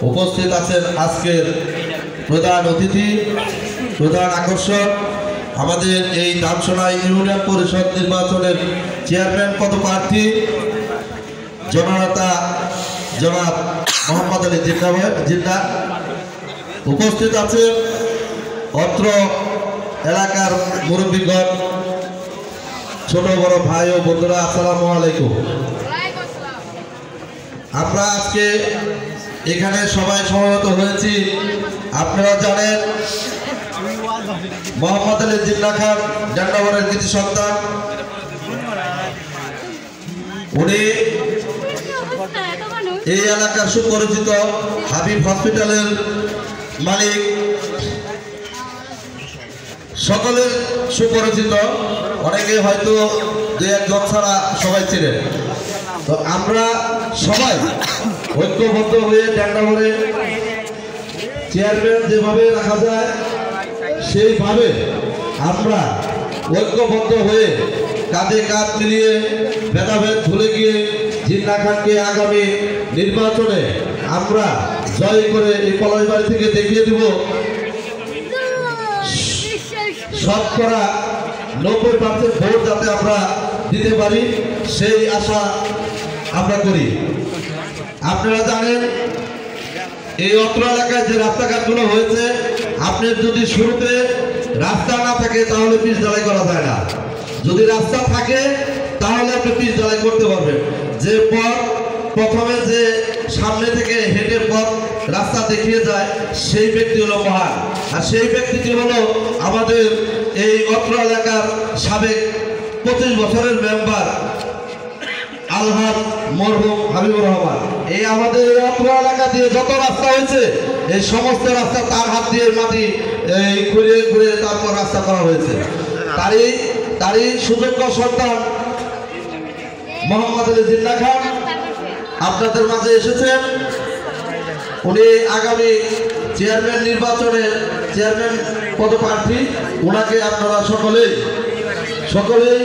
উপস্থিত আছেন আজকের প্রধান অতিথি, প্রধান আকর্ষণ আমাদের এই দামসোনা ইউনিয়ন পরিষদ নির্বাচনের চেয়ারম্যান পদপ্রার্থী জননেতা জনাব মোহাম্মদ আলী জিন্না। উপস্থিত আছেন অত্র এলাকার মুরব্বীগণ, ছোট বড় ভাই ও বন্ধুরা, আসসালামু আলাইকুম। আমরা আজকে এখানে সবাই সমবেত হয়েছি। আপনারা জানেন মোহাম্মদ আলী জিন্না খান ডান্ডাবরের কৃতি সন্তান। উনি এই এলাকার সুপরিচিত হাবিব হসপিটালের মালিক, সকলের সুপরিচিত, অনেকে হয়তো দু একজন ছাড়া সবাই ছিলেন। তো আমরা সবাই ঐক্যবদ্ধ হয়ে ডান্ডাবরে চেয়ারম্যান যেভাবে রাখা যায় সেইভাবে আমরা ঐক্যবদ্ধ হয়ে কাঁধে কাঁধ মিলিয়ে ভেদাভেদ ভুলে গিয়ে জিন্না খানকে আগামী নির্বাচনে আমরা জয় করে এই পলাশবাড়ি থেকে দেখিয়ে দিব শতকরা 90% ভোট যাতে আমরা দিতে পারি, সেই আশা আমরা করি। আপনারা জানেন এই অত্র এলাকায় যে রাস্তাঘাটগুলো হয়েছে, আপনার যদি শুরুতে রাস্তা না থাকে তাহলে পিচ ঢালাই করা যায় না। যদি রাস্তা থাকে তাহলে আপনি পিচ ঢালাই করতে পারবেন। যে পথ প্রথমে যে সামনে থেকে হেঁটে পথ রাস্তা দেখিয়ে যায় সেই ব্যক্তি হলো মহান, আর সেই ব্যক্তিটি হলো আমাদের এই অত্র এলাকার সাবেক 25 বছরের মেম্বার আলহাজ মরহুম হাবিবুর রহমান। এই আমাদের এই অত্র এলাকা দিয়ে যত রাস্তা হয়েছে এই সমস্ত রাস্তা তার হাত দিয়ে মাটি ঘুরে ঘুরে তারপর রাস্তা করা হয়েছে। তারই সুযোগ্য সন্তান মোহাম্মদ আলী জিন্না খান আপনাদের মাঝে এসেছেন। উনি আগামী চেয়ারম্যান নির্বাচনে চেয়ারম্যান পদপ্রার্থী। ওনাকে আপনারা সকলেই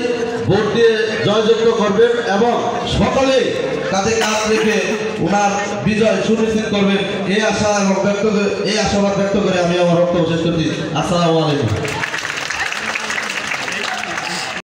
ভোট দিয়ে জয়যুক্ত করবেন এবং সকলেই কাঁধে কাঁধ রেখে ওনার বিজয় সুনিশ্চিত করবেন, এই আশাবাদ ব্যক্ত করে আমি আমার বক্তব্য শেষ করছি। আসসালামু আলাইকুম।